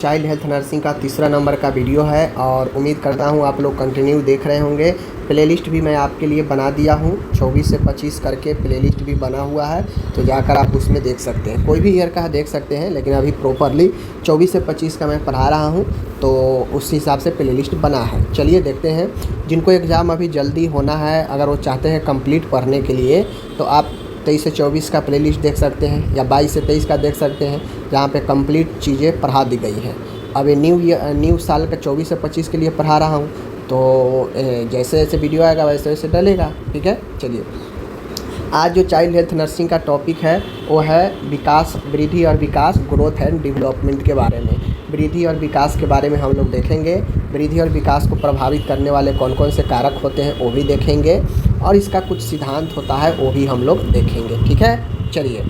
Child health nursing का तीसरा number का वीडियो है और उम्मीद करता हूँ आप लोग कंटिन्यू देख रहे होंगे। प्लेलिस्ट भी मैं आपके लिए बना दिया हूँ, 24 से 25 करके प्लेलिस्ट भी बना हुआ है, तो जाकर आप उसमें देख सकते हैं। कोई भी ईयर का देख सकते हैं, लेकिन अभी प्रॉपरली 24 से 25 का मैं पढ़ा रहा हूँ, तो उस हिसाब से प्लेलिस्ट बना है। चलिए देखते हैं। जिनको एग्ज़ाम अभी जल्दी होना है, अगर वो चाहते हैं कंप्लीट पढ़ने के लिए, तो आप 23 से 24 का प्लेलिस्ट देख सकते हैं या 22 से 23 का देख सकते हैं, जहाँ पे कंप्लीट चीज़ें पढ़ा दी गई हैं। अब ये न्यू साल का 24 से 25 के लिए पढ़ा रहा हूँ, तो जैसे जैसे वीडियो आएगा वैसे वैसे डलेगा। ठीक है, चलिए। आज जो चाइल्ड हेल्थ नर्सिंग का टॉपिक है वो है विकास, वृद्धि और विकास, ग्रोथ एंड डेवलपमेंट के बारे में। वृद्धि और विकास के बारे में हम लोग देखेंगे। वृद्धि और विकास को प्रभावित करने वाले कौन कौन से कारक होते हैं वो भी देखेंगे, और इसका कुछ सिद्धांत होता है वो भी हम लोग देखेंगे। ठीक है, चलिए।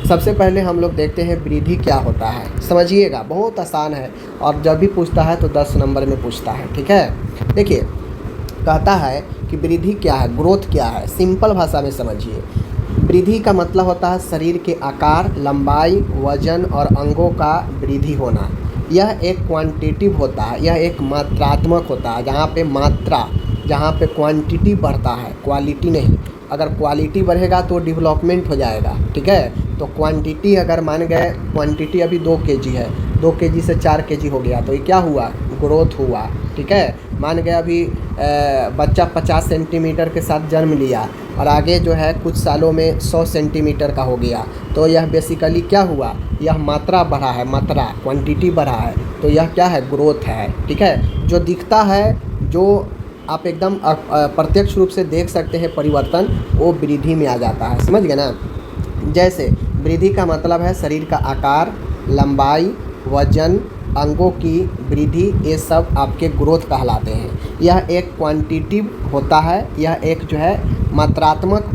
सबसे पहले हम लोग देखते हैं वृद्धि क्या होता है। समझिएगा, बहुत आसान है, और जब भी पूछता है तो 10 नंबर में पूछता है। ठीक है, देखिए, कहता है कि वृद्धि क्या है, ग्रोथ क्या है। सिंपल भाषा में समझिए। वृद्धि का मतलब होता है शरीर के आकार, लंबाई, वजन और अंगों का वृद्धि होना। यह एक क्वांटिटिव होता है, यह एक मात्रात्मक होता है, जहाँ पे मात्रा, जहाँ पे क्वांटिटी बढ़ता है, क्वालिटी नहीं। अगर क्वालिटी बढ़ेगा तो डेवलपमेंट हो जाएगा। ठीक है, तो क्वांटिटी अगर मान गए, क्वांटिटी अभी 2 kg है, 2 kg से 4 kg हो गया, तो ये क्या हुआ, ग्रोथ हुआ। ठीक है, मान गया अभी बच्चा 50 सेंटीमीटर के साथ जन्म लिया और आगे जो है कुछ सालों में 100 सेंटीमीटर का हो गया, तो यह बेसिकली क्या हुआ, यह मात्रा बढ़ा है, मात्रा, क्वांटिटी बढ़ा है, तो यह क्या है, ग्रोथ है। ठीक है, जो दिखता है, जो आप एकदम प्रत्यक्ष रूप से देख सकते हैं परिवर्तन, वो वृद्धि में आ जाता है। समझ गए ना। जैसे वृद्धि का मतलब है शरीर का आकार, लंबाई, वजन, अंगों की वृद्धि, ये सब आपके ग्रोथ कहलाते हैं। यह एक क्वांटिटिव होता है, यह एक जो है मात्रात्मक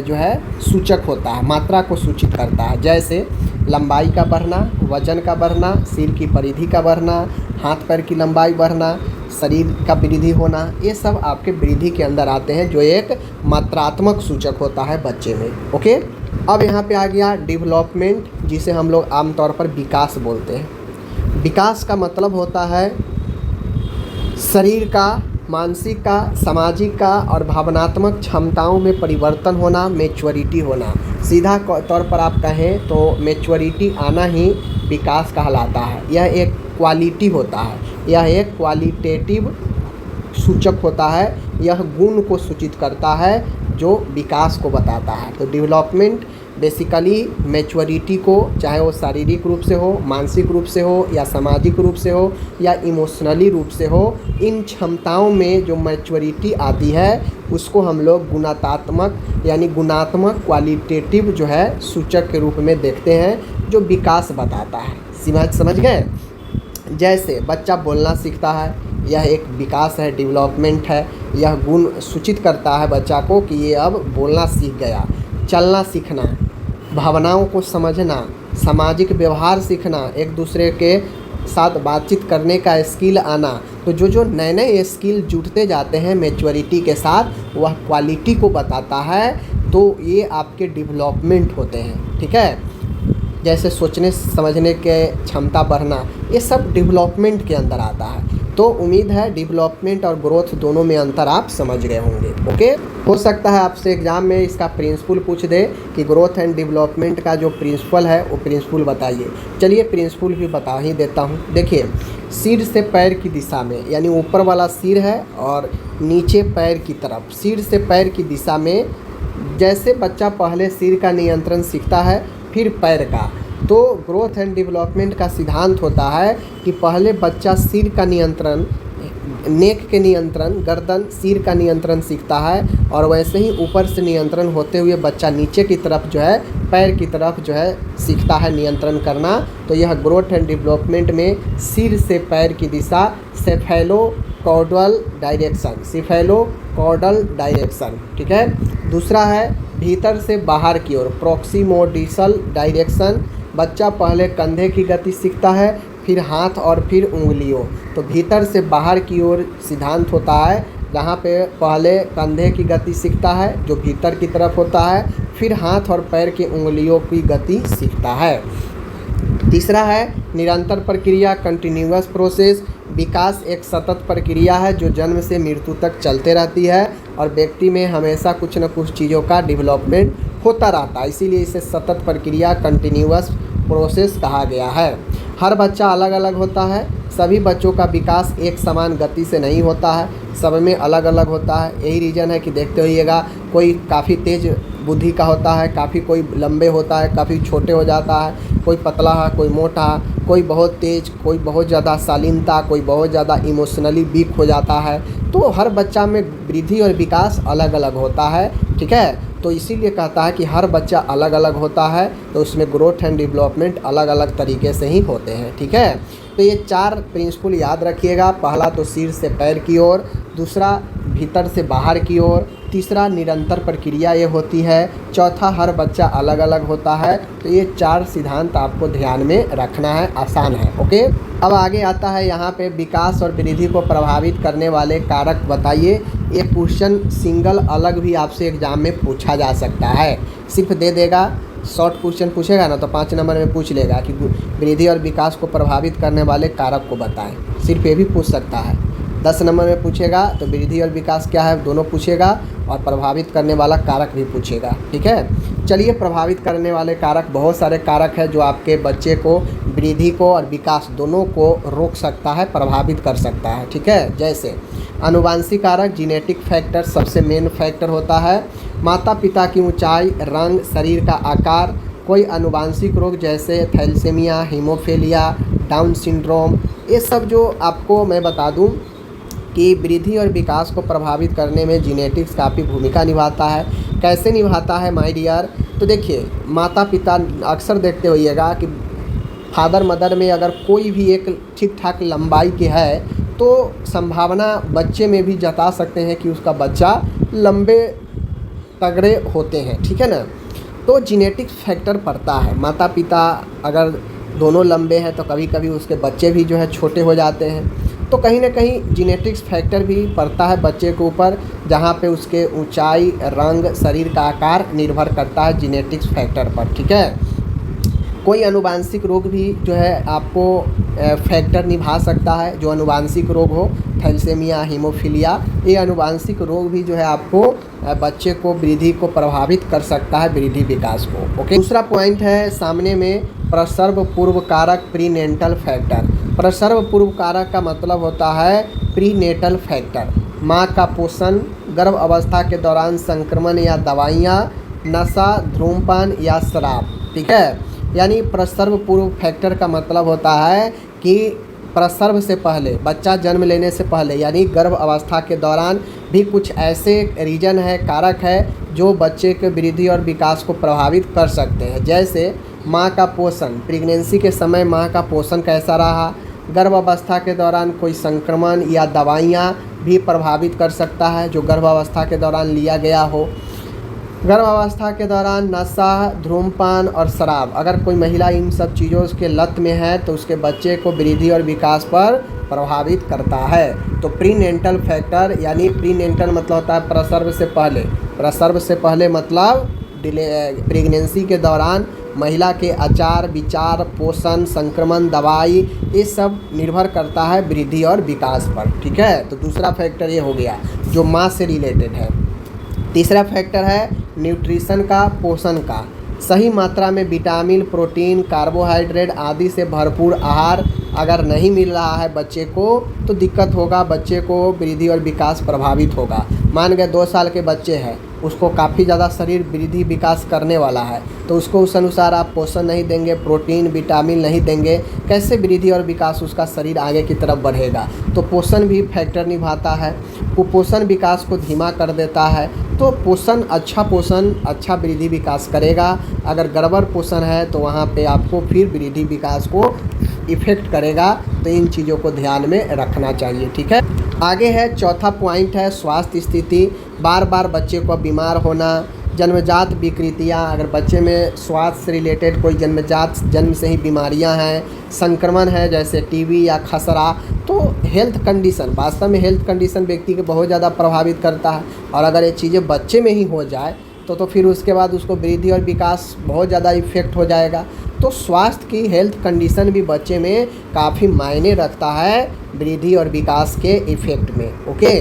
जो है सूचक होता है, मात्रा को सूचित करता है। जैसे लंबाई का बढ़ना, वजन का बढ़ना, सिर की परिधि का बढ़ना, हाथ पैर की लंबाई बढ़ना, शरीर का वृद्धि होना, ये सब आपके वृद्धि के अंदर आते हैं, जो एक मात्रात्मक सूचक होता है बच्चे में। ओके, अब यहाँ पे आ गया डेवलपमेंट, जिसे हम लोग आमतौर पर विकास बोलते हैं। विकास का मतलब होता है शरीर का, मानसिक का, सामाजिक का और भावनात्मक क्षमताओं में परिवर्तन होना, मैच्योरिटी होना। सीधा तौर पर आप कहें तो मैच्योरिटी आना ही विकास कहलाता है। यह एक क्वालिटी होता है, यह एक क्वालिटेटिव सूचक होता है, यह गुण को सूचित करता है जो विकास को बताता है। तो डेवलपमेंट बेसिकली मैच्योरिटी को, चाहे वो शारीरिक रूप से हो, मानसिक रूप से हो, या सामाजिक रूप से हो, या इमोशनली रूप से हो, इन क्षमताओं में जो मैच्योरिटी आती है उसको हम लोग गुणात्मक, यानी गुणात्मक क्वालिटेटिव जो है सूचक के रूप में देखते हैं, जो विकास बताता है। समझ गए। जैसे बच्चा बोलना सीखता है, यह एक विकास है, डेवलपमेंट है। यह गुण सूचित करता है बच्चा को कि ये अब बोलना सीख गया। चलना सीखना, भावनाओं को समझना, सामाजिक व्यवहार सीखना, एक दूसरे के साथ बातचीत करने का स्किल आना, तो जो नए नए स्किल जुड़ते जाते हैं मैच्योरिटी के साथ, वह क्वालिटी को बताता है, तो ये आपके डेवलपमेंट होते हैं। ठीक है, जैसे सोचने समझने के क्षमता बढ़ना, ये सब डेवलपमेंट के अंदर आता है। तो उम्मीद है डेवलपमेंट और ग्रोथ दोनों में अंतर आप समझ गए होंगे। ओके, हो सकता है आपसे एग्जाम में इसका प्रिंसिपल पूछ दे कि ग्रोथ एंड डेवलपमेंट का जो प्रिंसिपल है वो प्रिंसिपल बताइए। चलिए प्रिंसिपल भी बता ही देता हूँ। देखिए, सिर से पैर की दिशा में, यानी ऊपर वाला सिर है और नीचे पैर की तरफ, सिर से पैर की दिशा में, जैसे बच्चा पहले सिर का नियंत्रण सीखता है, फिर पैर का, तो ग्रोथ एंड डेवलपमेंट का सिद्धांत होता है कि पहले बच्चा सिर का नियंत्रण, नेक के नियंत्रण, गर्दन, सिर का नियंत्रण सीखता है, और वैसे ही ऊपर से नियंत्रण होते हुए बच्चा नीचे की तरफ जो है, पैर की तरफ जो है सीखता है नियंत्रण करना। तो यह ग्रोथ एंड डेवलपमेंट में सिर से पैर की दिशा, सेफेलोकॉर्डल डायरेक्शन, सेफेलोकॉर्डल डायरेक्शन। ठीक है, दूसरा है भीतर से बाहर की ओर, प्रॉक्सिमोडिसल डायरेक्शन। बच्चा पहले कंधे की गति सीखता है, फिर हाथ और फिर उंगलियों, तो भीतर से बाहर की ओर सिद्धांत होता है, जहाँ पे पहले कंधे की गति सीखता है जो भीतर की तरफ होता है, फिर हाथ और पैर की उंगलियों की गति सीखता है। तीसरा है निरंतर प्रक्रिया, कंटिन्यूअस प्रोसेस। विकास एक सतत प्रक्रिया है जो जन्म से मृत्यु तक चलते रहती है और व्यक्ति में हमेशा कुछ न कुछ चीज़ों का डेवलपमेंट होता रहता है, इसीलिए इसे सतत प्रक्रिया, कंटिन्यूअस प्रोसेस कहा गया है। हर बच्चा अलग अलग होता है, सभी बच्चों का विकास एक समान गति से नहीं होता है, सब में अलग अलग होता है। यही रीज़न है कि देखते होइएगा कोई काफ़ी तेज़ बुद्धि का होता है, काफ़ी कोई लंबे होता है, काफ़ी छोटे हो जाता है, कोई पतला है, कोई मोटा, कोई बहुत तेज़, कोई बहुत ज़्यादा शालीनता, कोई बहुत ज़्यादा इमोशनली वीक हो जाता है। तो हर बच्चा में वृद्धि और विकास अलग अलग होता है, ठीक है। तो इसीलिए कहता है कि हर बच्चा अलग अलग होता है, तो उसमें ग्रोथ एंड डेवलपमेंट अलग अलग तरीके से ही होते हैं, ठीक है। तो ये 4 प्रिंसिपल याद रखिएगा। पहला तो सिर से पैर की ओर, दूसरा भीतर से बाहर की ओर, तीसरा निरंतर प्रक्रिया ये होती है, चौथा हर बच्चा अलग अलग होता है। तो ये 4 सिद्धांत आपको ध्यान में रखना है, आसान है, ओके। अब आगे आता है यहाँ पे विकास और वृद्धि को प्रभावित करने वाले कारक बताइए। ये क्वेश्चन सिंगल अलग भी आपसे एग्जाम में पूछा जा सकता है, सिर्फ दे देगा, शॉर्ट क्वेश्चन पूछेगा ना तो 5 नंबर में पूछ लेगा कि वृद्धि और विकास को प्रभावित करने वाले कारक को बताएं, सिर्फ ये भी पूछ सकता है। 10 नंबर में पूछेगा तो वृद्धि और विकास क्या है दोनों पूछेगा और प्रभावित करने वाला कारक भी पूछेगा, ठीक है। चलिए, प्रभावित करने वाले कारक, बहुत सारे कारक हैं जो आपके बच्चे को वृद्धि को और विकास दोनों को रोक सकता है, प्रभावित कर सकता है, ठीक है। जैसे आनुवांशिक कारक, जेनेटिक फैक्टर सबसे मेन फैक्टर होता है। माता पिता की ऊंचाई, रंग, शरीर का आकार, कोई आनुवांशिक रोग जैसे थैलेसीमिया, हीमोफीलिया, डाउन सिंड्रोम, ये सब जो आपको मैं बता दूं कि वृद्धि और विकास को प्रभावित करने में जेनेटिक्स काफ़ी भूमिका निभाता है। कैसे निभाता है माय डियर? तो देखिए, माता पिता अक्सर देखते होइएगा कि फादर मदर में अगर कोई भी एक ठीक ठाक लंबाई के है तो संभावना बच्चे में भी जता सकते हैं कि उसका बच्चा लंबे तगड़े होते हैं, ठीक है ना। तो जेनेटिक्स फैक्टर पड़ता है। माता पिता अगर दोनों लंबे हैं तो कभी कभी उसके बच्चे भी जो है छोटे हो जाते हैं। तो कहीं ना कहीं जेनेटिक्स फैक्टर भी पड़ता है बच्चे के ऊपर, जहाँ पे उसके ऊंचाई, रंग, शरीर का आकार निर्भर करता है जेनेटिक्स फैक्टर पर, ठीक है। कोई आनुवांशिक रोग भी जो है आपको फैक्टर निभा सकता है, जो आनुवांशिक रोग हो, थैलेसीमिया, हीमोफीलिया, ये आनुवांशिक रोग भी जो है आपको बच्चे को वृद्धि को प्रभावित कर सकता है, वृद्धि विकास को, ओके। दूसरा पॉइंट है सामने में प्रसव पूर्व कारक, प्रीनेटल फैक्टर। प्रसव पूर्व कारक का मतलब होता है प्रीनेटल फैक्टर। माँ का पोषण, गर्भ अवस्था के दौरान संक्रमण या दवाइयाँ, नशा, धूम्रपान या शराब, ठीक है। यानी प्रसव पूर्व फैक्टर का मतलब होता है कि प्रसव से पहले, बच्चा जन्म लेने से पहले, यानी गर्भ अवस्था के दौरान भी कुछ ऐसे रीजन है, कारक है जो बच्चे के वृद्धि और विकास को प्रभावित कर सकते हैं। जैसे माँ का पोषण, प्रेगनेंसी के समय माँ का पोषण कैसा रहा, गर्भ अवस्था के दौरान कोई संक्रमण या दवाइयाँ भी प्रभावित कर सकता है जो गर्भ अवस्था के दौरान लिया गया हो। गर्भावस्था के दौरान नशा, धूम्रपान और शराब, अगर कोई महिला इन सब चीज़ों के लत में है तो उसके बच्चे को वृद्धि और विकास पर प्रभावित करता है। तो प्रीनेटल फैक्टर, यानी प्रीनेटल मतलब होता है प्रसव से पहले। प्रसव से पहले मतलब प्रेगनेंसी के दौरान महिला के आचार विचार, पोषण, संक्रमण, दवाई, ये सब निर्भर करता है वृद्धि और विकास पर, ठीक है। तो दूसरा फैक्टर ये हो गया जो माँ से रिलेटेड है। तीसरा फैक्टर है न्यूट्रिशन का, पोषण का। सही मात्रा में विटामिन, प्रोटीन, कार्बोहाइड्रेट आदि से भरपूर आहार अगर नहीं मिल रहा है बच्चे को तो दिक्कत होगा, बच्चे को वृद्धि और विकास प्रभावित होगा। मान गए 2 साल के बच्चे हैं, उसको काफ़ी ज़्यादा शरीर वृद्धि विकास करने वाला है, तो उसको उस अनुसार आप पोषण नहीं देंगे, प्रोटीन विटामिन नहीं देंगे, कैसे वृद्धि और विकास उसका शरीर आगे की तरफ बढ़ेगा। तो पोषण भी फैक्टर निभाता है। कुपोषण विकास को धीमा कर देता है। तो पोषण, अच्छा वृद्धि विकास करेगा। अगर गड़बड़ पोषण है तो वहाँ पे आपको फिर वृद्धि विकास को इफ़ेक्ट करेगा। तो इन चीज़ों को ध्यान में रखना चाहिए, ठीक है। आगे है चौथा पॉइंट है स्वास्थ्य स्थिति। बार बार बच्चे को बीमार होना, जन्मजात विकृतियाँ, अगर बच्चे में स्वास्थ्य से रिलेटेड कोई जन्म से ही बीमारियां हैं, संक्रमण है जैसे टीबी या खसरा, तो हेल्थ कंडीशन, वास्तव में हेल्थ कंडीशन व्यक्ति को बहुत ज़्यादा प्रभावित करता है। और अगर ये चीज़ें बच्चे में ही हो जाए तो फिर उसके बाद उसको वृद्धि और विकास बहुत ज़्यादा इफेक्ट हो जाएगा। तो स्वास्थ्य की हेल्थ कंडीशन भी बच्चे में काफ़ी मायने रखता है वृद्धि और विकास के इफ़ेक्ट में। ओके,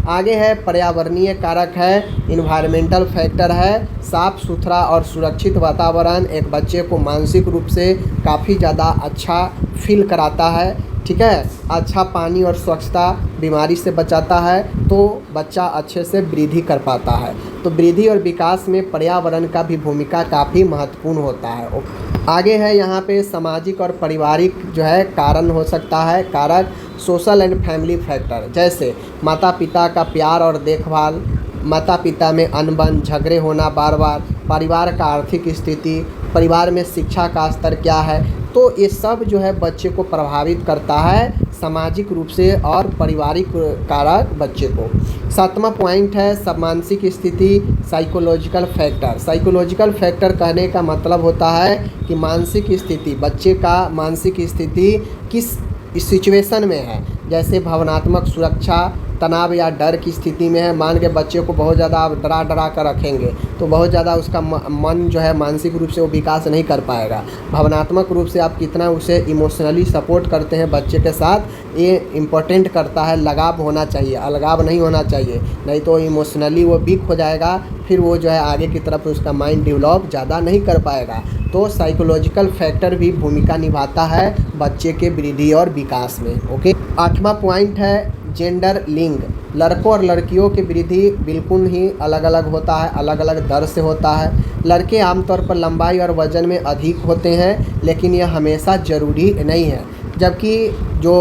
आगे है पर्यावरणीय कारक है, इन्वायरमेंटल फैक्टर है। साफ़ सुथरा और सुरक्षित वातावरण एक बच्चे को मानसिक रूप से काफ़ी ज़्यादा अच्छा फील कराता है। ठीक है, अच्छा पानी और स्वच्छता बीमारी से बचाता है, तो बच्चा अच्छे से वृद्धि कर पाता है। तो वृद्धि और विकास में पर्यावरण का भी भूमिका काफ़ी महत्वपूर्ण होता है। आगे है यहाँ पे सामाजिक और पारिवारिक जो है कारण हो सकता है, कारक सोशल एंड फैमिली फैक्टर, जैसे माता पिता का प्यार और देखभाल, माता पिता में अनबन झगड़े होना बार बार, परिवार का आर्थिक स्थिति, परिवार में शिक्षा का स्तर क्या है, तो ये सब जो है बच्चे को प्रभावित करता है सामाजिक रूप से और पारिवारिक कारक बच्चे को। 7वां पॉइंट है सब मानसिक स्थिति, साइकोलॉजिकल फैक्टर। साइकोलॉजिकल फैक्टर कहने का मतलब होता है कि मानसिक स्थिति, बच्चे का मानसिक स्थिति किस सिचुएशन में है, जैसे भावनात्मक सुरक्षा, तनाव या डर की स्थिति में है। मान के बच्चे को बहुत ज़्यादा आप डरा कर रखेंगे तो बहुत ज़्यादा उसका मन जो है मानसिक रूप से वो विकास नहीं कर पाएगा। भावनात्मक रूप से आप कितना उसे इमोशनली सपोर्ट करते हैं बच्चे के साथ, ये इम्पोर्टेंट करता है। लगाव होना चाहिए, अलगाव नहीं होना चाहिए, नहीं तो इमोशनली वो वीक हो जाएगा, फिर वो जो है आगे की तरफ उसका माइंड डेवलप ज़्यादा नहीं कर पाएगा। तो साइकोलॉजिकल फैक्टर भी भूमिका निभाता है बच्चे के वृद्धि और विकास में। ओके, 8वां पॉइंट है जेंडर लिंग। लड़कों और लड़कियों की वृद्धि बिल्कुल ही अलग अलग होता है, अलग अलग दर से होता है। लड़के आमतौर पर लंबाई और वज़न में अधिक होते हैं, लेकिन यह हमेशा ज़रूरी नहीं है। जबकि जो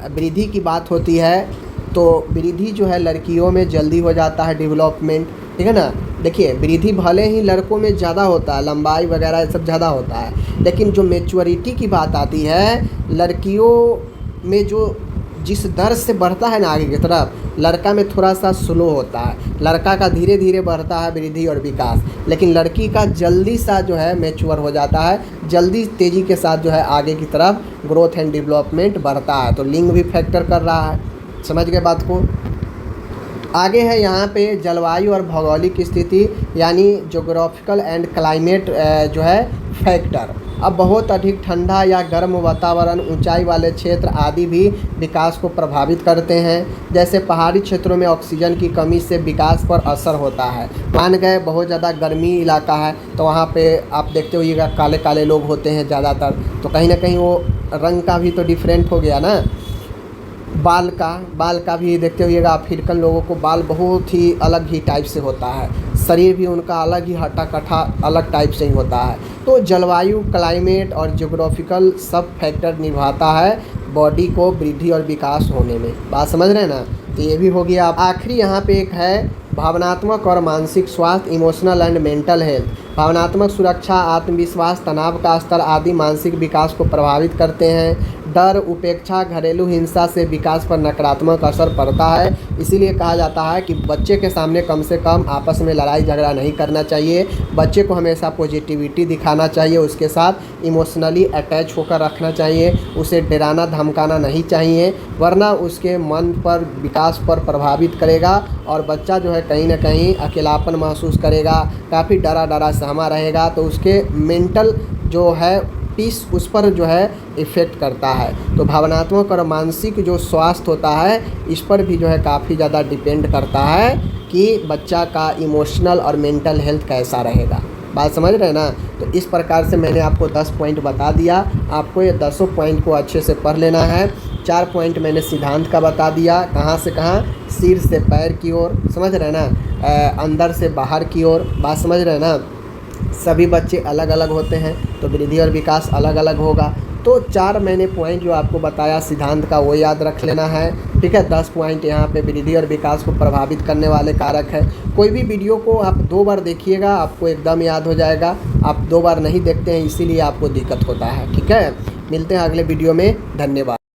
वृद्धि की बात होती है तो वृद्धि जो है लड़कियों में जल्दी हो जाता है डेवलपमेंट, ठीक है ना। देखिए, वृद्धि भले ही लड़कों में ज़्यादा होता है, लंबाई वगैरह ये सब ज़्यादा होता है, लेकिन जो मैच्योरिटी की बात आती है लड़कियों में जो जिस दर से बढ़ता है ना आगे की तरफ, लड़का में थोड़ा सा स्लो होता है। लड़का का धीरे धीरे बढ़ता है वृद्धि और विकास, लेकिन लड़की का जल्दी सा जो है मैच्योर हो जाता है, जल्दी तेज़ी के साथ जो है आगे की तरफ ग्रोथ एंड डेवलपमेंट बढ़ता है। तो लिंग भी फैक्टर कर रहा है, समझ गए बात को। आगे है यहाँ पे जलवायु और भौगोलिक स्थिति, यानी जोग्राफिकल एंड क्लाइमेट जो है फैक्टर। अब बहुत अधिक ठंडा या गर्म वातावरण, ऊंचाई वाले क्षेत्र आदि भी विकास को प्रभावित करते हैं। जैसे पहाड़ी क्षेत्रों में ऑक्सीजन की कमी से विकास पर असर होता है। मान गए बहुत ज़्यादा गर्मी इलाका है तो वहाँ पे आप देखते होइएगा काले काले लोग होते हैं ज़्यादातर, तो कहीं ना कहीं वो रंग का भी तो डिफरेंट हो गया ना। बाल का भी देखते होइएगा, अफ्रीकन लोगों को बाल बहुत ही अलग ही टाइप से होता है, शरीर भी उनका अलग ही हट्टा कट्ठा अलग टाइप से ही होता है। तो जलवायु, क्लाइमेट और ज्योग्राफिकल सब फैक्टर निभाता है बॉडी को वृद्धि और विकास होने में। बात समझ रहे हैं ना। तो ये भी हो गया। आखिरी यहाँ पे एक है भावनात्मक और मानसिक स्वास्थ्य, इमोशनल एंड मेंटल हेल्थ। भावनात्मक सुरक्षा, आत्मविश्वास, तनाव का स्तर आदि मानसिक विकास को प्रभावित करते हैं। डर, उपेक्षा, घरेलू हिंसा से विकास पर नकारात्मक असर पड़ता है। इसीलिए कहा जाता है कि बच्चे के सामने कम से कम आपस में लड़ाई झगड़ा नहीं करना चाहिए। बच्चे को हमेशा पॉजिटिविटी दिखाना चाहिए, उसके साथ इमोशनली अटैच होकर रखना चाहिए, उसे डराना धमकाना नहीं चाहिए, वरना उसके मन पर, विकास पर प्रभावित करेगा और बच्चा जो है कहीं ना कहीं अकेलापन महसूस करेगा, काफ़ी डरा सहमा रहेगा। तो उसके मेंटल जो है पीस उस पर जो है इफ़ेक्ट करता है। तो भावनात्मक और मानसिक जो स्वास्थ्य होता है इस पर भी जो है काफ़ी ज़्यादा डिपेंड करता है कि बच्चा का इमोशनल और मेंटल हेल्थ कैसा रहेगा। बात समझ रहे हैं ना। तो इस प्रकार से मैंने आपको 10 पॉइंट बता दिया। आपको ये 10 पॉइंट को अच्छे से पढ़ लेना है। 4 पॉइंट मैंने सिद्धांत का बता दिया, कहाँ से कहाँ, सिर से पैर की ओर, समझ रहे हैं ना, अंदर से बाहर की ओर। बात समझ रहे हैं ना। सभी बच्चे अलग अलग होते हैं तो वृद्धि और विकास अलग अलग होगा। तो 4 मैंने पॉइंट जो आपको बताया सिद्धांत का वो याद रख लेना है, ठीक है। 10 पॉइंट यहाँ पे वृद्धि और विकास को प्रभावित करने वाले कारक है। कोई भी वीडियो को आप 2 बार देखिएगा, आपको एकदम याद हो जाएगा। आप 2 बार नहीं देखते हैं इसीलिए आपको दिक्कत होता है, ठीक है। मिलते हैं अगले वीडियो में, धन्यवाद।